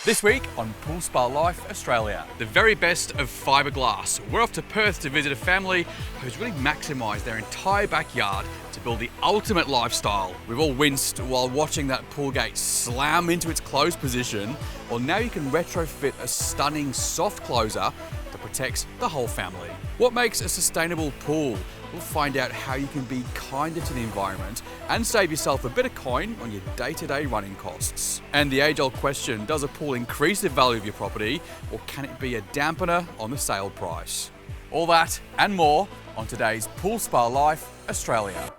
This week on Pool Spa Life Australia, the very best of fibreglass. We're off to Perth to visit a family who's really maximised their entire backyard to build the ultimate lifestyle. We've all winced while watching that pool gate slam into its closed position. Well, now you can retrofit a stunning soft closer that protects the whole family. What makes a sustainable pool? We'll find out how you can be kinder to the environment and save yourself a bit of coin on your day-to-day running costs. And the age-old question, does a pool increase the value of your property, or can it be a dampener on the sale price? All that and more on today's Pool Spa Life Australia.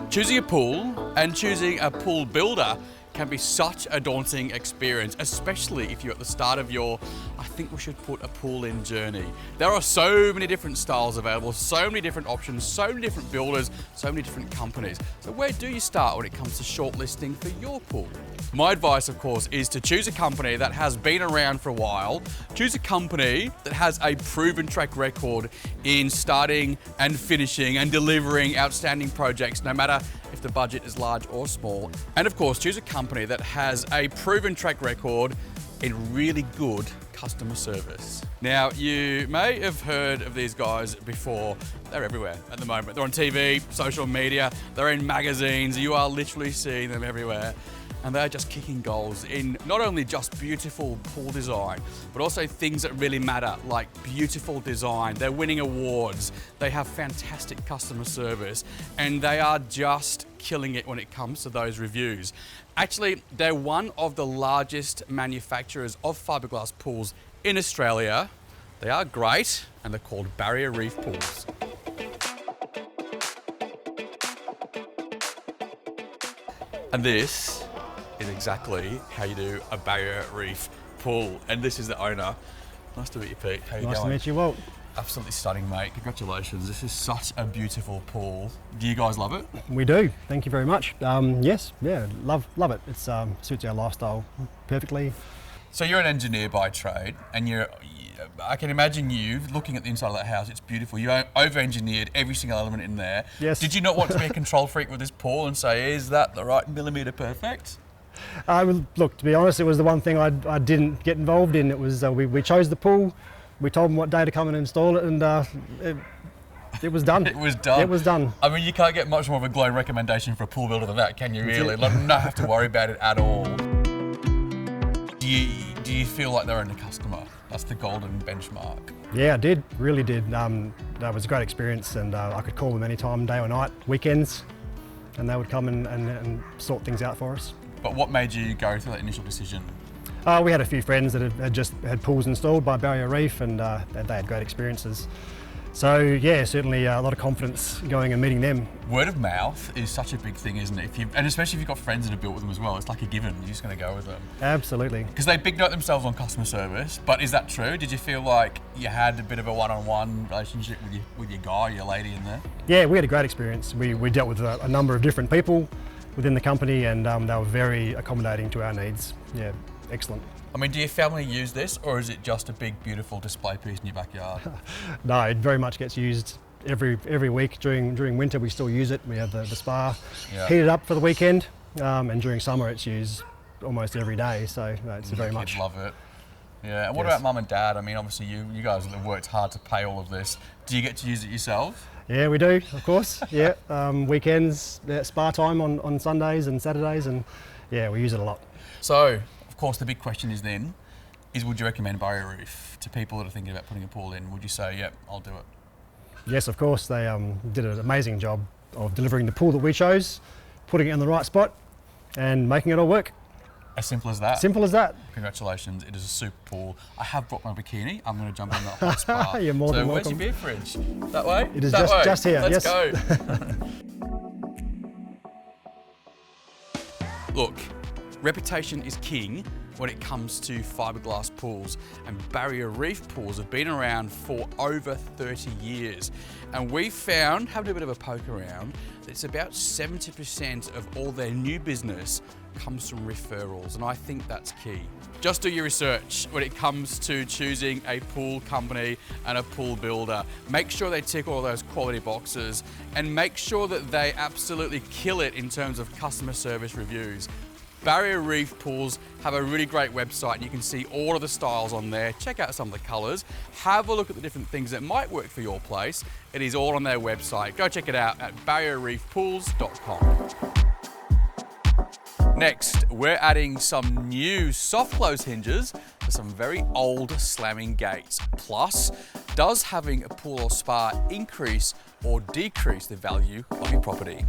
Choosing a pool and choosing a pool builder can be such a daunting experience, especially if you're at the start of your, I think we should put a pool in journey. There are so many different styles available, so many different options, so many different builders, so many different companies. So where do you start when it comes to shortlisting for your pool? My advice, of course, is to choose a company that has been around for a while. Choose a company that has a proven track record in starting and finishing and delivering outstanding projects, no matter if the budget is large or small. And of course, choose a company that has a proven track record in really good customer service. Now, you may have heard of these guys before. They're everywhere at the moment. They're on TV, social media, they're in magazines. You are literally seeing them everywhere. And they're just kicking goals in not only just beautiful pool design, but also things that really matter, like beautiful design. They're winning awards, they have fantastic customer service, and they are just killing it when it comes to those reviews. Actually, they're one of the largest manufacturers of fiberglass pools in Australia. They are great, and they're called Barrier Reef Pools. And this is exactly how you do a Barrier Reef pool. And this is the owner. Nice to meet you, Pete. How you going? Nice to meet you, Walt. Absolutely stunning, mate. Congratulations. This is such a beautiful pool. Do you guys love it? We do. Thank you very much. Yes, yeah, love it. It suits our lifestyle perfectly. So you're an engineer by trade, and I can imagine you looking at the inside of that house. It's beautiful. You over-engineered every single element in there. Yes. Did you not want to be a control freak with this pool and say, is that the right millimetre perfect? Look, to be honest, it was the one thing I didn't get involved in. It was we chose the pool, we told them what day to come and install it, and it was done. It was done. It was done. I mean, you can't get much more of a glowing recommendation for a pool builder than that, can you really? Like, not have to worry about it at all. Do you feel like they're only customer? That's the golden benchmark. Yeah, I did, really did. That was a great experience, and I could call them anytime, day or night, weekends, and they would come and sort things out for us. But what made you go through that initial decision? We had a few friends that had just had pools installed by Barrier Reef, and they had great experiences. So yeah, certainly a lot of confidence going and meeting them. Word of mouth is such a big thing, isn't it? And especially if you've got friends that have built with them as well, it's like a given. You're just going to go with them. Absolutely. Because they big note themselves on customer service. But is that true? Did you feel like you had a bit of a one-on-one relationship with your guy, your lady in there? Yeah, we had a great experience. We dealt with a number of different people within the company, and they were very accommodating to our needs. Yeah, excellent. I mean, do your family use this, or is it just a big, beautiful display piece in your backyard? No, it very much gets used every week. During winter, we still use it. We have the spa heated up for the weekend, and during summer, it's used almost every day. So it's very much. Kids love it. Yeah. And what about mum and dad? I mean, obviously, you guys have worked hard to pay all of this. Do you get to use it yourselves? Yeah, we do, of course. Yeah, weekends, spa time on Sundays and Saturdays, and yeah, we use it a lot. So, of course, the big question is would you recommend Barrier Reef to people that are thinking about putting a pool in? Would you say, yep, I'll do it? Yes, of course. They did an amazing job of delivering the pool that we chose, putting it in the right spot, and making it all work. As simple as that? Simple as that. Congratulations, it is a super pool. I have brought my bikini. I'm going to jump in that hot spa. You're more than welcome. So where's your beer fridge? That way? It is just here, Let's yes. go. Look, reputation is king, when it comes to fiberglass pools, and barrier reef pools have been around for over 30 years. And we found, having a bit of a poke around, that it's about 70% of all their new business comes from referrals, and I think that's key. Just do your research when it comes to choosing a pool company and a pool builder. Make sure they tick all those quality boxes, and make sure that they absolutely kill it in terms of customer service reviews. Barrier Reef Pools have a really great website, and you can see all of the styles on there. Check out some of the colours. Have a look at the different things that might work for your place. It is all on their website. Go check it out at barrierreefpools.com. Next, we're adding some new soft close hinges for some very old slamming gates. Plus, does having a pool or spa increase or decrease the value of your property?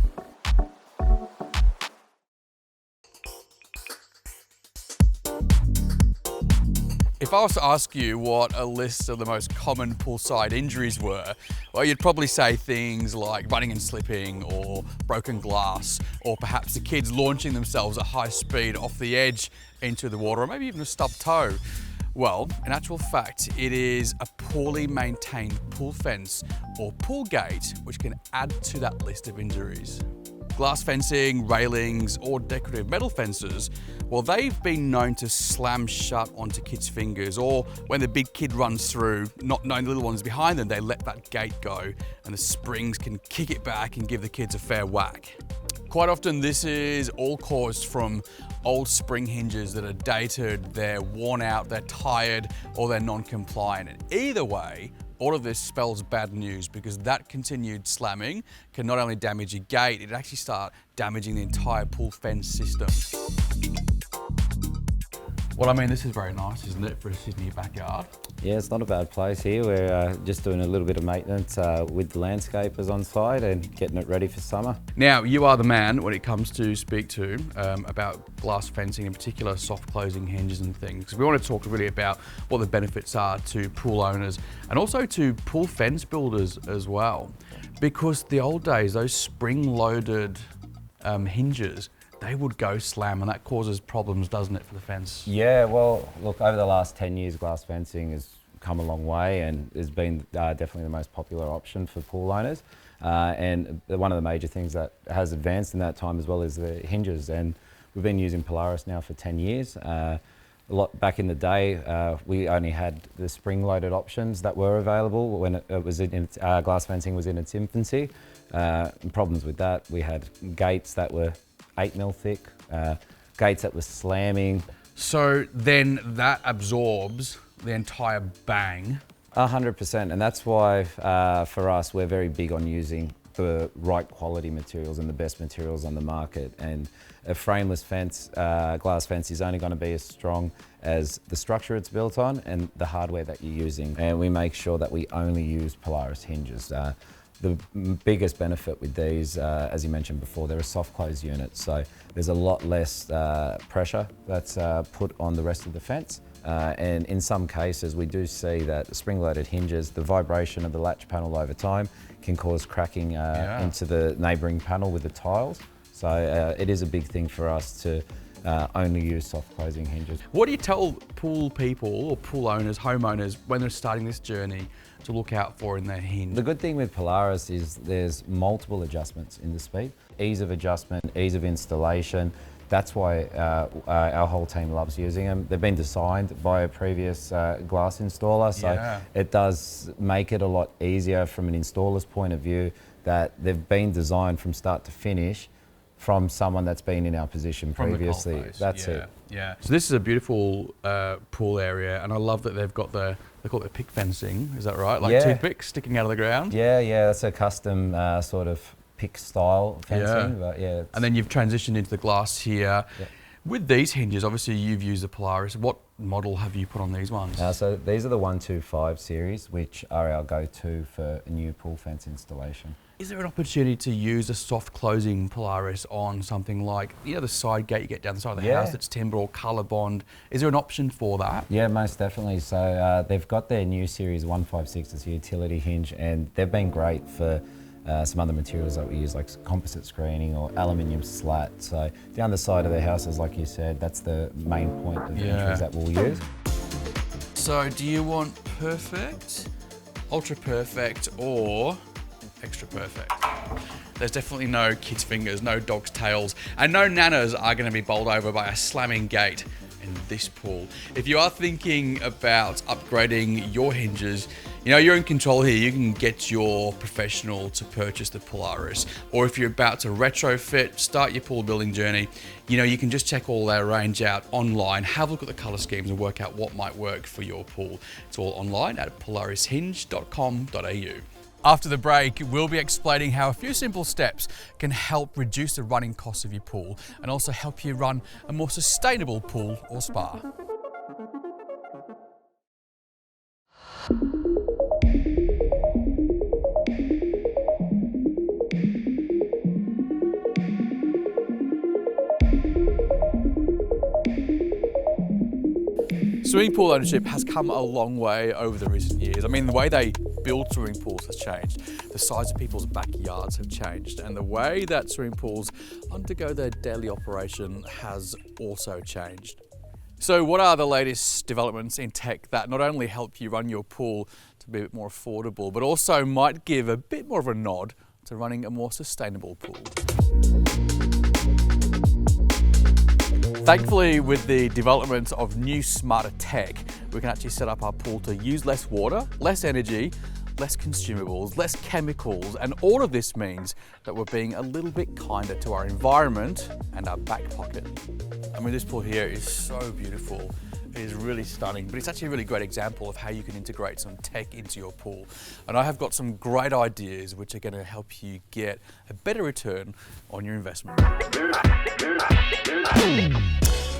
If I was to ask you what a list of the most common poolside injuries were, well, you'd probably say things like running and slipping, or broken glass, or perhaps the kids launching themselves at high speed off the edge into the water, or maybe even a stubbed toe. Well, in actual fact, it is a poorly maintained pool fence or pool gate which can add to that list of injuries. Glass fencing, railings, or decorative metal fences, well, they've been known to slam shut onto kids' fingers, or when the big kid runs through, not knowing the little ones behind them, they let that gate go and the springs can kick it back and give the kids a fair whack. Quite often this is all caused from old spring hinges that are dated, they're worn out, they're tired, or they're non-compliant. And either way, all of this spells bad news, because that continued slamming can not only damage your gate, it actually start damaging the entire pool fence system. Well, I mean, this is very nice, isn't it, for a Sydney backyard? Yeah, it's not a bad place here. We're just doing a little bit of maintenance with the landscapers on site and getting it ready for summer. Now, you are the man when it comes to speak to about glass fencing, in particular soft closing hinges and things. Because we want to talk really about what the benefits are to pool owners and also to pool fence builders as well. Because the old days, those spring-loaded hinges, they would go slam, and that causes problems, doesn't it, for the fence? Yeah, well, look, over the last 10 years, glass fencing has come a long way and has been definitely the most popular option for pool owners. And one of the major things that has advanced in that time as well is the hinges. And we've been using Polaris now for 10 years. Back in the day, we only had the spring-loaded options that were available when it was glass fencing was in its infancy. And problems with that, we had gates that were 8mm thick, gates that were slamming. So then that absorbs the entire bang. 100%, and that's why for us, we're very big on using the right quality materials and the best materials on the market. And a frameless fence, glass fence, is only going to be as strong as the structure it's built on and the hardware that you're using. And we make sure that we only use Polaris hinges. The biggest benefit with these, as you mentioned before, they're a soft close unit, so there's a lot less pressure that's put on the rest of the fence. And in some cases, we do see that spring-loaded hinges, the vibration of the latch panel over time can cause cracking into the neighbouring panel with the tiles. So it is a big thing for us to only use soft closing hinges. What do you tell pool people or pool owners, homeowners, when they're starting this journey to look out for in their hinge? The good thing with Polaris is there's multiple adjustments in the speed. Ease of adjustment, ease of installation. That's why our whole team loves using them. They've been designed by a previous glass installer, so it does make it a lot easier from an installer's point of view, that they've been designed from start to finish from someone that's been in our position previously. That's it. Yeah. So this is a beautiful pool area, and I love that they've got they call it pick fencing. Is that right? Like toothpicks sticking out of the ground. Yeah. That's a custom sort of pick style fencing. But yeah. And then you've transitioned into the glass here. Yeah. With these hinges, obviously you've used the Polaris. What model have you put on these ones? So these are the 125 series, which are our go-to for a new pool fence installation. Is there an opportunity to use a soft closing Polaris on something like, the side gate you get down the side of the house that's timber or colour bond? Is there an option for that? Yeah, most definitely. So they've got their new series 156 as a utility hinge, and they've been great for some other materials that we use, like composite screening or aluminium slat. So down the side of the houses, like you said, that's the main point of the entries that we'll use. So do you want perfect, ultra perfect, or extra perfect? There's definitely no kids' fingers, no dog's tails, and no nanas are going to be bowled over by a slamming gate in this pool. If you are thinking about upgrading your hinges, you know, you're in control here. You can get your professional to purchase the Polaris. Or if you're about to retrofit, start your pool building journey, you know, you can just check all their range out online, have a look at the color schemes and work out what might work for your pool. It's all online at polarishinge.com.au. After the break, we'll be explaining how a few simple steps can help reduce the running costs of your pool and also help you run a more sustainable pool or spa. Swimming pool ownership has come a long way over the recent years. I mean, the way they build swimming pools has changed. The size of people's backyards have changed, and the way that swimming pools undergo their daily operation has also changed. So what are the latest developments in tech that not only help you run your pool to be a bit more affordable, but also might give a bit more of a nod to running a more sustainable pool? Thankfully, with the development of new smarter tech, we can actually set up our pool to use less water, less energy, less consumables, less chemicals, and all of this means that we're being a little bit kinder to our environment and our back pocket. I mean, this pool here is so beautiful. It is really stunning, but it's actually a really great example of how you can integrate some tech into your pool. And I have got some great ideas which are going to help you get a better return on your investment.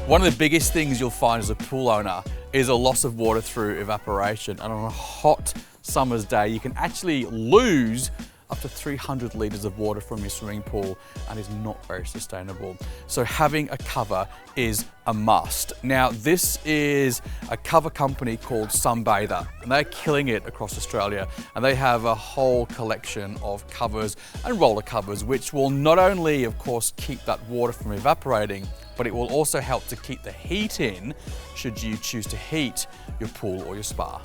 One of the biggest things you'll find as a pool owner is a loss of water through evaporation. And on a hot summer's day, you can actually lose up to 300 litres of water from your swimming pool, and is not very sustainable. So having a cover is a must. Now, this is a cover company called Sunbather, and they're killing it across Australia. And they have a whole collection of covers and roller covers, which will not only, of course, keep that water from evaporating, but it will also help to keep the heat in should you choose to heat your pool or your spa.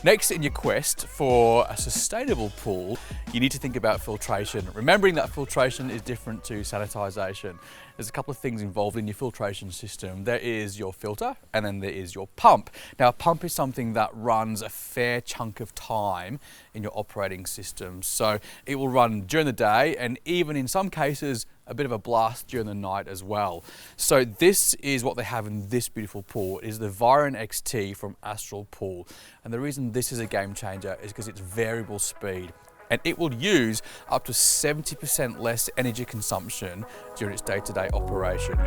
Next, in your quest for a sustainable pool, you need to think about filtration. Remembering that filtration is different to sanitisation. There's a couple of things involved in your filtration system. There is your filter, and then there is your pump. Now, a pump is something that runs a fair chunk of time in your operating system. So it will run during the day, and even in some cases, a bit of a blast during the night as well. So this is what they have in this beautiful pool. It is the Viron XT from AstralPool. And the reason this is a game changer is because it's variable speed. And it will use up to 70% less energy consumption during its day-to-day operation.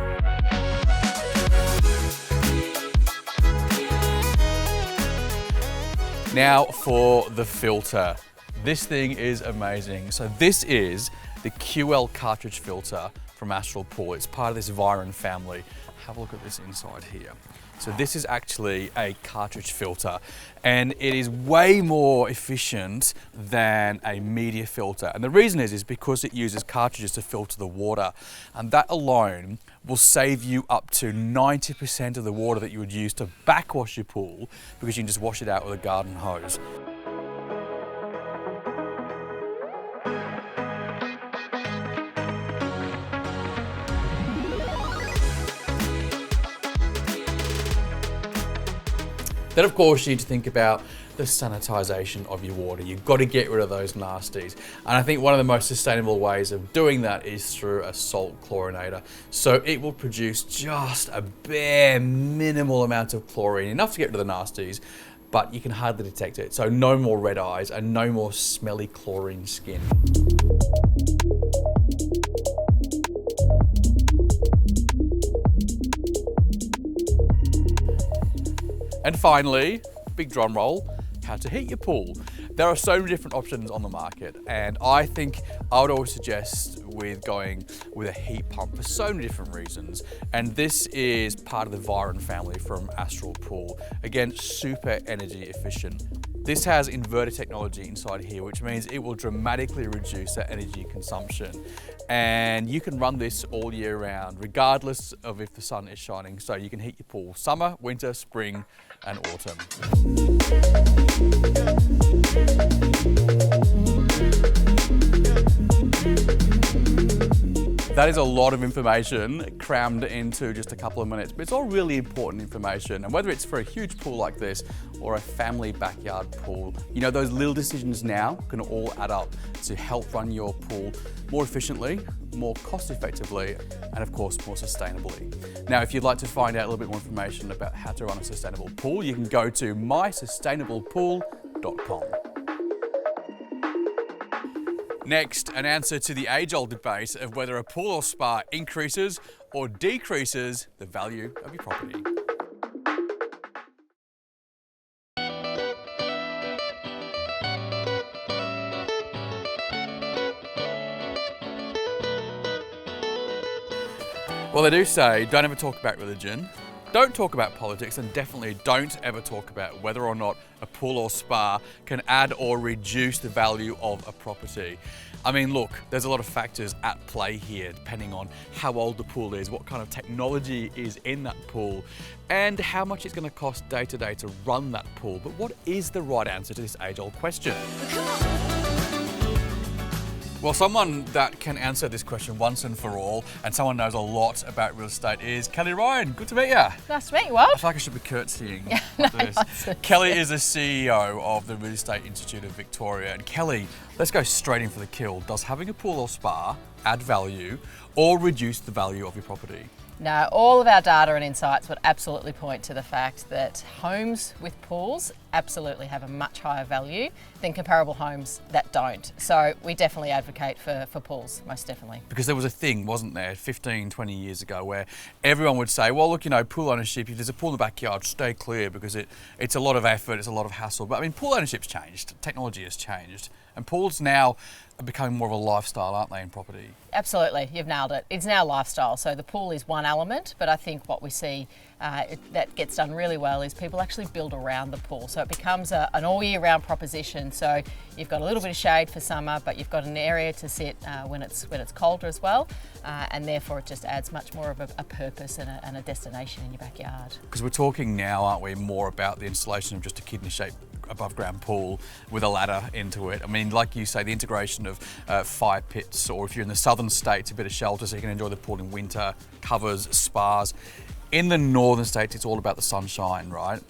Now for the filter. This thing is amazing. So this is the QL cartridge filter from AstralPool. It's part of this Viron family. Have a look at this inside here. So this is actually a cartridge filter, and it is way more efficient than a media filter. And the reason is because it uses cartridges to filter the water, and that alone will save you up to 90% of the water that you would use to backwash your pool, because you can just wash it out with a garden hose. Then of course you need to think about the sanitisation of your water. You've got to get rid of those nasties. And I think one of the most sustainable ways of doing that is through a salt chlorinator. So it will produce just a bare minimal amount of chlorine, enough to get rid of the nasties, but you can hardly detect it. So no more red eyes and no more smelly chlorine skin. And finally, big drum roll, how to heat your pool. There are so many different options on the market, and I think I would always suggest with going with a heat pump for so many different reasons. And this is part of the Viron family from AstralPool. Again, super energy efficient. This has inverter technology inside here, which means it will dramatically reduce that energy consumption. And you can run this all year round, regardless of if the sun is shining. So you can heat your pool summer, winter, spring, and autumn. That is a lot of information crammed into just a couple of minutes, but it's all really important information. And whether it's for a huge pool like this or a family backyard pool, you know, those little decisions now can all add up to help run your pool more efficiently, more cost effectively, and of course, more sustainably. Now, if you'd like to find out a little bit more information about how to run a sustainable pool, you can go to mysustainablepool.com. Next, an answer to the age-old debate of whether a pool or spa increases or decreases the value of your property. Well, they do say, don't ever talk about religion, don't talk about politics, and definitely don't ever talk about whether or not a pool or spa can add or reduce the value of a property. I mean, look, there's a lot of factors at play here, depending on how old the pool is, what kind of technology is in that pool, and how much it's going to cost day to day to run that pool. But what is the right answer to this age-old question? Well, someone that can answer this question once and for all, and someone knows a lot about real estate, is Kelly Ryan. Good to meet you. Nice to meet you, Walt. I feel like I should be curtsying after this. Kelly is the CEO of the Real Estate Institute of Victoria. And Kelly, let's go straight in for the kill. Does having a pool or spa add value or reduce the value of your property? No, all of our data and insights would absolutely point to the fact that homes with pools absolutely have a much higher value than comparable homes that don't. So we definitely advocate for pools, most definitely. Because there was a thing, wasn't there, 15, 20 years ago where everyone would say, well, look, you know, pool ownership, if there's a pool in the backyard, stay clear because it's a lot of effort, it's a lot of hassle. But I mean, pool ownership's changed, technology has changed, and pools now are becoming more of a lifestyle, aren't they, in property? Absolutely, you've nailed it. It's now lifestyle. So the pool is one element, but I think what we see that gets done really well is people actually build around the pool. So it becomes an all year round proposition. So you've got a little bit of shade for summer, but you've got an area to sit when it's colder as well. And therefore it just adds much more of a purpose and a destination in your backyard. Because we're talking now, aren't we, more about the installation of just a kidney-shaped above ground pool with a ladder into it. I mean, like you say, the integration of fire pits, or if you're in the southern states, a bit of shelter so you can enjoy the pool in winter, covers, spas. In the northern states, it's all about the sunshine, right?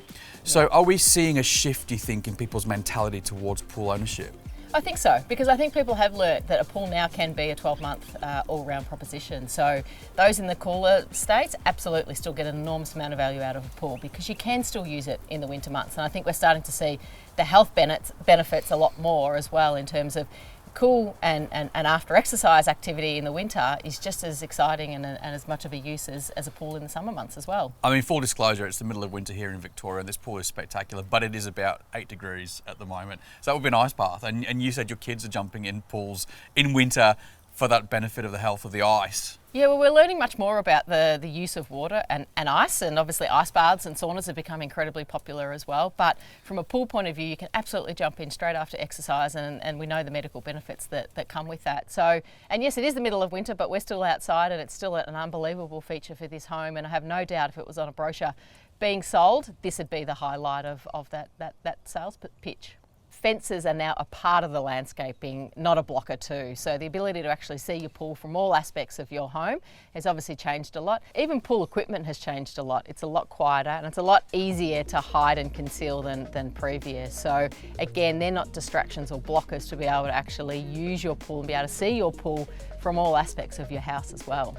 So are we seeing a shift, do you think, in people's mentality towards pool ownership? I think so, because I think people have learnt that a pool now can be a 12-month all-round proposition. So those in the cooler states absolutely still get an enormous amount of value out of a pool because you can still use it in the winter months. And I think we're starting to see the health benefits a lot more as well, in terms of cool and after exercise activity in the winter is just as exciting and as much of a use as a pool in the summer months as well. I mean, full disclosure, it's the middle of winter here in Victoria and this pool is spectacular, but it is about 8 degrees at the moment. So that would be an ice bath. And you said your kids are jumping in pools in winter for that benefit of the health of the ice. Yeah, well, we're learning much more about the use of water and ice, and obviously ice baths and saunas have become incredibly popular as well. But from a pool point of view, you can absolutely jump in straight after exercise, and we know the medical benefits that come with that. So, and yes, it is the middle of winter, but we're still outside, and it's still an unbelievable feature for this home. And I have no doubt if it was on a brochure being sold, this would be the highlight of that sales pitch. Fences are now a part of the landscaping, not a blocker too. So the ability to actually see your pool from all aspects of your home has obviously changed a lot. Even pool equipment has changed a lot. It's a lot quieter and it's a lot easier to hide and conceal than previous. So again, they're not distractions or blockers to be able to actually use your pool and be able to see your pool from all aspects of your house as well.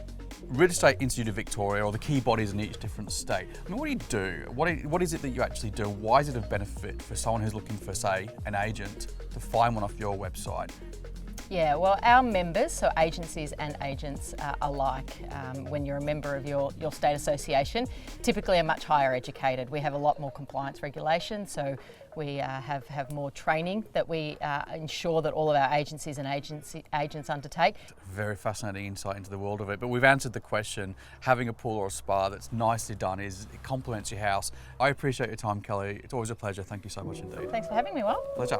Real Estate Institute of Victoria, or the key bodies in each different state. I mean, what do you do? What is it that you actually do? Why is it of benefit for someone who's looking for, say, an agent to find one off your website? Yeah, well, our members, so agencies and agents alike, when you're a member of your state association, typically are much higher educated. We have a lot more compliance regulation, so we have more training that we ensure that all of our agencies and agents undertake. Very fascinating insight into the world of it, but we've answered the question. Having a pool or a spa that's nicely done it complements your house. I appreciate your time, Kelly. It's always a pleasure. Thank you so much indeed. Thanks for having me, Walt. Pleasure.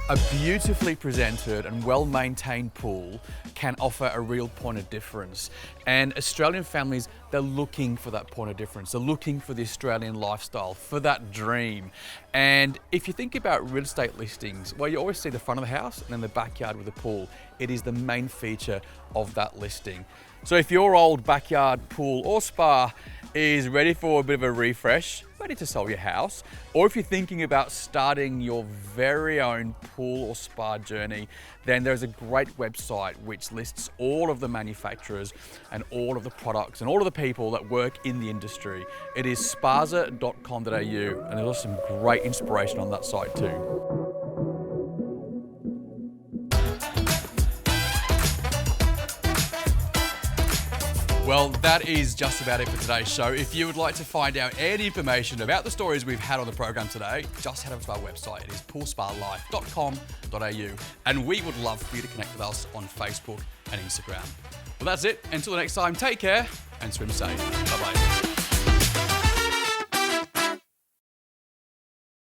A beautifully presented and well-maintained pool can offer a real point of difference. And Australian families, they're looking for that point of difference. They're looking for the Australian lifestyle, for that dream. And if you think about real estate listings, well, you always see the front of the house and then the backyard with a pool. It is the main feature of that listing. So if your old backyard pool or spa is ready for a bit of a refresh, ready to sell your house, or if you're thinking about starting your very own pool or spa journey, then there's a great website which lists all of the manufacturers and all of the products and all of the people that work in the industry. It is spasa.com.au, and there's also some great inspiration on that site too. Well, that is just about it for today's show. If you would like to find out any information about the stories we've had on the program today, just head over to our website. It is poolspalife.com.au. And we would love for you to connect with us on Facebook and Instagram. Well, that's it. Until the next time, take care and swim safe. Bye-bye.